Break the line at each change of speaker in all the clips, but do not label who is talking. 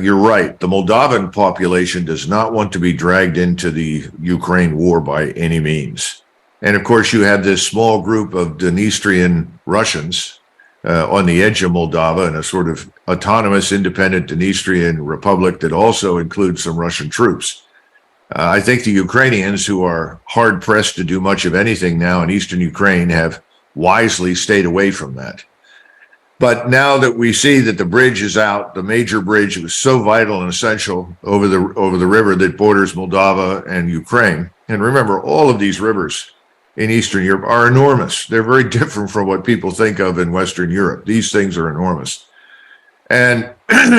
You're right. The Moldovan population does not want to be dragged into the Ukraine war by any means. And of course, you have this small group of Dniestrian Russians on the edge of Moldova in a sort of autonomous, independent Dniestrian republic that also includes some Russian troops. I think the Ukrainians, who are hard pressed to do much of anything now in eastern Ukraine, have wisely stayed away from that. But now that we see that the bridge is out, the major bridge that was so vital and essential over the river that borders Moldova and Ukraine, and remember, all of these rivers in Eastern Europe are enormous. They're very different from what people think of in Western Europe. These things are enormous. And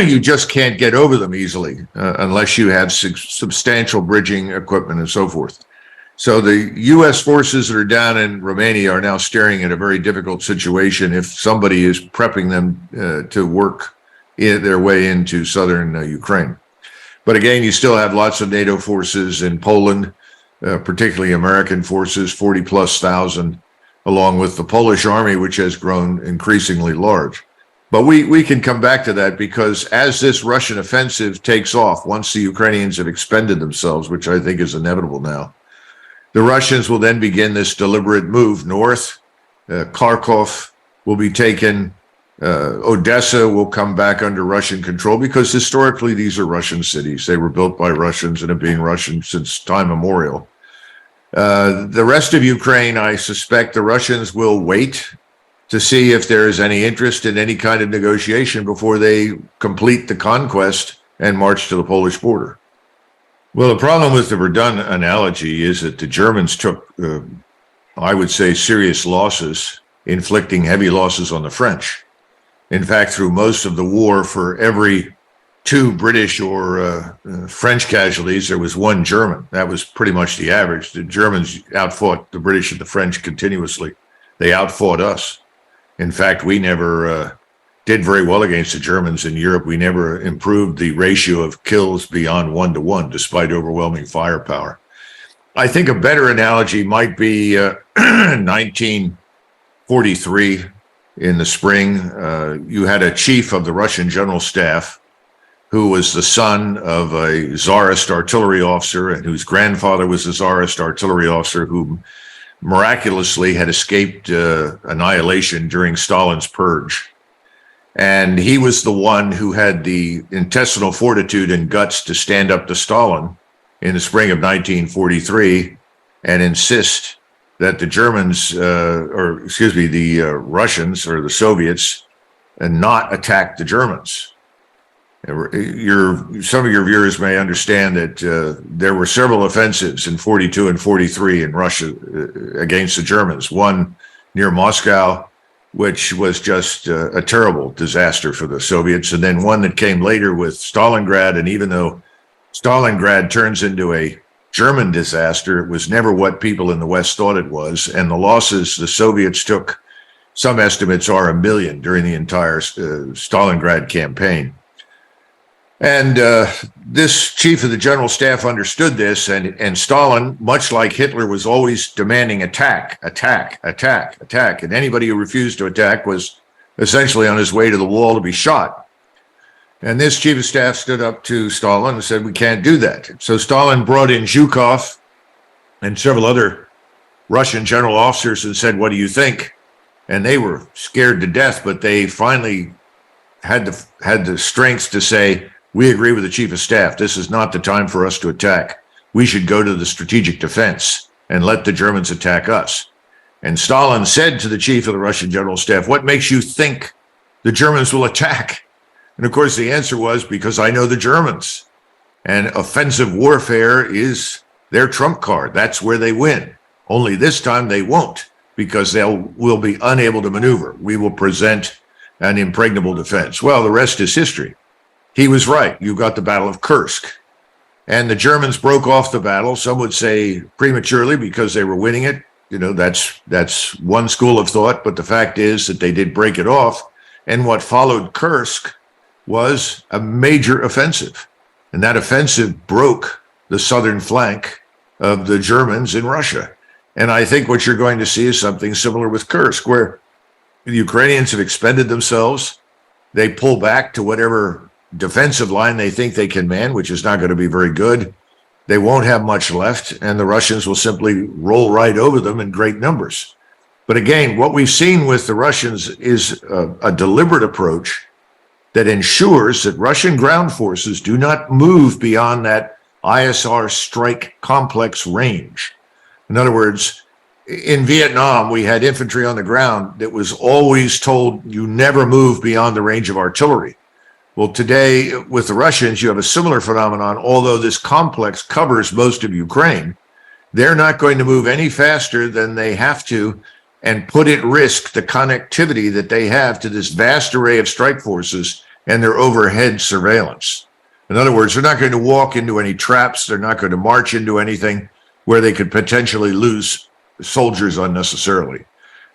you just can't get over them easily unless you have substantial bridging equipment and so forth. So the U.S. forces that are down in Romania are now staring at a very difficult situation if somebody is prepping them to work their way into southern Ukraine. But again, you still have lots of NATO forces in Poland, particularly American forces, 40,000+, along with the Polish army, which has grown increasingly large. But we can come back to that because as this Russian offensive takes off, once the Ukrainians have expended themselves, which I think is inevitable now, the Russians will then begin this deliberate move north. Kharkov will be taken. Odessa will come back under Russian control because historically these are Russian cities. They were built by Russians and have been Russian since time immemorial. The rest of Ukraine, I suspect the Russians will wait to see if there is any interest in any kind of negotiation before they complete the conquest and march to the Polish border. Well, the problem with the Verdun analogy is that the Germans took, I would say, serious losses, inflicting heavy losses on the French. In fact, through most of the war, for every 2 British or French casualties, there was 1 German. That was pretty much the average. The Germans outfought the British and the French continuously. They outfought us. In fact, we never did very well against the Germans in Europe. We never improved the ratio of kills beyond 1 to 1, despite overwhelming firepower. I think a better analogy might be 1943 in the spring. You had a chief of the Russian General Staff who was the son of a Tsarist artillery officer and whose grandfather was a Tsarist artillery officer who miraculously had escaped annihilation during Stalin's purge. And he was the one who had the intestinal fortitude and guts to stand up to Stalin in the spring of 1943 and insist that the Germans, the Russians or the Soviets, not attack the Germans. Some of your viewers may understand that there were several offensives in 42 and 43 in Russia against the Germans. One near Moscow, which was just a terrible disaster for the Soviets. And then one that came later with Stalingrad. And even though Stalingrad turns into a German disaster, it was never what people in the West thought it was. And the losses the Soviets took, some estimates are 1 million during the entire Stalingrad campaign. And this chief of the general staff understood this, and Stalin, much like Hitler, was always demanding attack. And anybody who refused to attack was essentially on his way to the wall to be shot. And this chief of staff stood up to Stalin and said, we can't do that. So Stalin brought in Zhukov and several other Russian general officers and said, what do you think? And they were scared to death, but they finally had the strength to say, we agree with the chief of staff. This is not the time for us to attack. We should go to the strategic defense and let the Germans attack us. And Stalin said to the chief of the Russian general staff, what makes you think the Germans will attack? And of course, the answer was, because I know the Germans. And offensive warfare is their trump card. That's where they win. Only this time they won't, because will be unable to maneuver. We will present an impregnable defense. Well, the rest is history. He was right. You got the Battle of Kursk. And the Germans broke off the battle. Some would say prematurely because they were winning it. You know, that's one school of thought. But the fact is that they did break it off. And what followed Kursk was a major offensive. And that offensive broke the southern flank of the Germans in Russia. And I think what you're going to see is something similar with Kursk, where the Ukrainians have expended themselves. They pull back to whatever defensive line they think they can man, which is not going to be very good. They won't have much left, and the Russians will simply roll right over them in great numbers. But again, what we've seen with the Russians is a deliberate approach that ensures that Russian ground forces do not move beyond that ISR strike complex range. In other words, in Vietnam, we had infantry on the ground that was always told you never move beyond the range of artillery. Well, today with the Russians, you have a similar phenomenon. Although this complex covers most of Ukraine, they're not going to move any faster than they have to and put at risk the connectivity that they have to this vast array of strike forces and their overhead surveillance. In other words, they're not going to walk into any traps. They're not going to march into anything where they could potentially lose soldiers unnecessarily.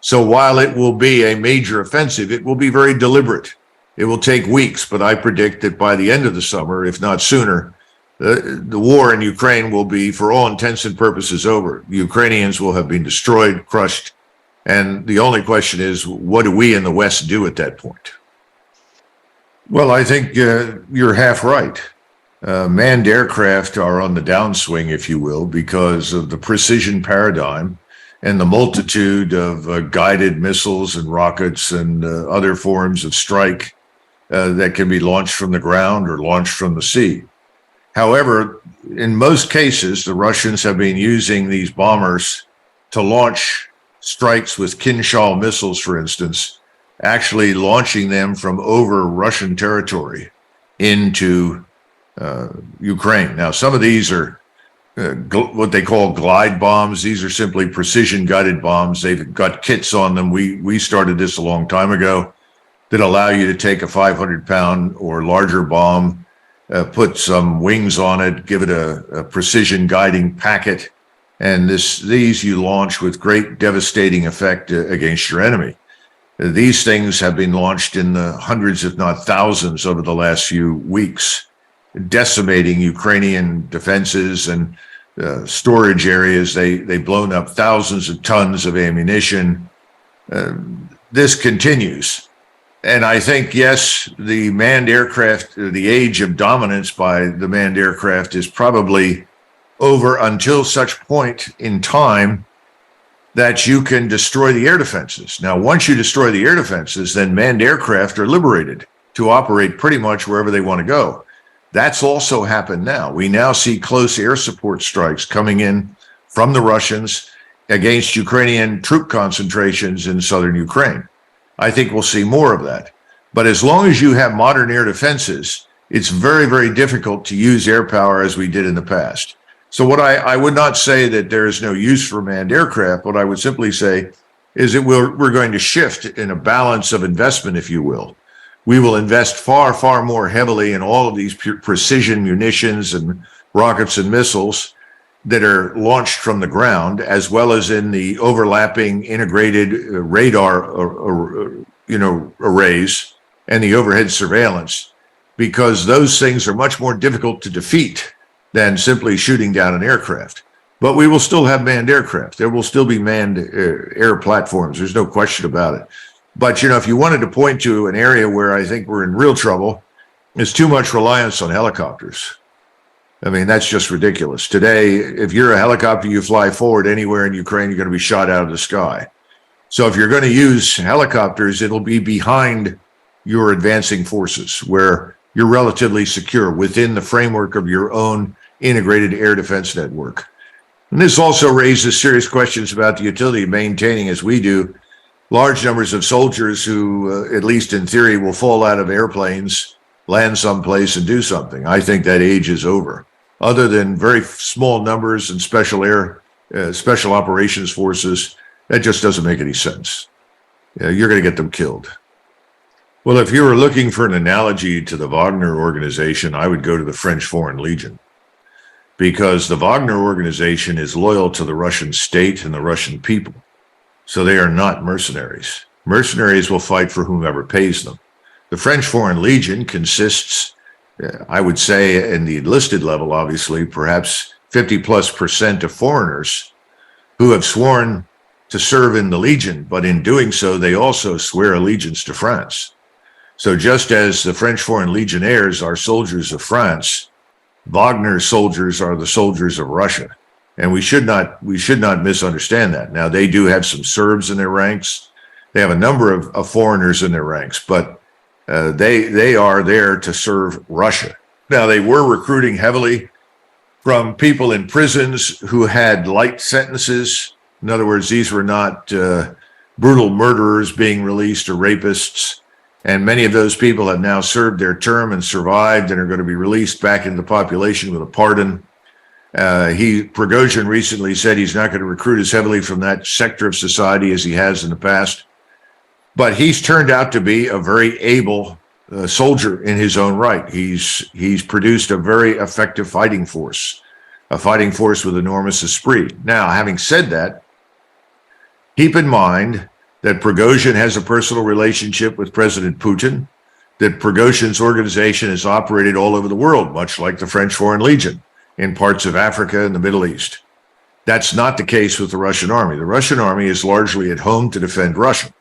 So while it will be a major offensive, it will be very deliberate. It will take weeks, but I predict that by the end of the summer, if not sooner, the war in Ukraine will be, for all intents and purposes, over. The Ukrainians will have been destroyed, crushed, and the only question is, what do we in the West do at that point? Well, I think you're half right. Manned aircraft are on the downswing, if you will, because of the precision paradigm and the multitude of guided missiles and rockets and other forms of strike that can be launched from the ground or launched from the sea. However, in most cases, the Russians have been using these bombers to launch strikes with Kinshal missiles, for instance, actually launching them from over Russian territory into Ukraine. Now, some of these are what they call glide bombs. These are simply precision guided bombs. They've got kits on them. We started this a long time ago that allow you to take a 500-pound or larger bomb, put some wings on it, give it a precision guiding packet, and these you launch with great devastating effect against your enemy. These things have been launched in the hundreds, if not thousands, over the last few weeks, decimating Ukrainian defenses and storage areas. They've blown up thousands of tons of ammunition. This continues. And I think, yes, the manned aircraft, the age of dominance by the manned aircraft is probably over until such point in time that you can destroy the air defenses. Now, once you destroy the air defenses, then manned aircraft are liberated to operate pretty much wherever they want to go. That's also happened now. We now see close air support strikes coming in from the Russians against Ukrainian troop concentrations in southern Ukraine. I think we'll see more of that. But as long as you have modern air defenses, it's very, very difficult to use air power as we did in the past. So what I would not say that there is no use for manned aircraft. What I would simply say is that we're going to shift in a balance of investment, if you will. We will invest far, far more heavily in all of these precision munitions and rockets and missiles that are launched from the ground, as well as in the overlapping integrated radar, arrays and the overhead surveillance, because those things are much more difficult to defeat than simply shooting down an aircraft. But we will still have manned aircraft. There will still be manned air platforms. There's no question about it. But, if you wanted to point to an area where I think we're in real trouble, is too much reliance on helicopters. I mean, that's just ridiculous. Today, if you're a helicopter, you fly forward anywhere in Ukraine, you're going to be shot out of the sky. So if you're going to use helicopters, it'll be behind your advancing forces where you're relatively secure within the framework of your own integrated air defense network. And this also raises serious questions about the utility of maintaining, as we do, large numbers of soldiers who, at least in theory, will fall out of airplanes, land someplace and do something. I think that age is over. Other than very small numbers and special operations forces, that just doesn't make any sense. You're going to get them killed. Well, if you were looking for an analogy to the Wagner organization, I would go to the French Foreign Legion, because the Wagner organization is loyal to the Russian state and the Russian people. So they are not mercenaries. Mercenaries will fight for whomever pays them. The French Foreign Legion consists, I would say, in the enlisted level, obviously, perhaps 50+% of foreigners who have sworn to serve in the Legion, but in doing so, they also swear allegiance to France. So just as the French Foreign Legionnaires are soldiers of France, Wagner's soldiers are the soldiers of Russia. And we should not misunderstand that. Now, they do have some Serbs in their ranks. They have a number of foreigners in their ranks, but they are there to serve Russia. Now, they were recruiting heavily from people in prisons who had light sentences. In other words, these were not brutal murderers being released or rapists. And many of those people have now served their term and survived and are going to be released back into the population with a pardon. Prigozhin recently said he's not going to recruit as heavily from that sector of society as he has in the past. But he's turned out to be a very able soldier in his own right. He's produced a very effective fighting force, a fighting force with enormous esprit. Now, having said that, keep in mind that Prigozhin has a personal relationship with President Putin, that Prigozhin's organization has operated all over the world, much like the French Foreign Legion, in parts of Africa and the Middle East. That's not the case with the Russian army. The Russian army is largely at home to defend Russia.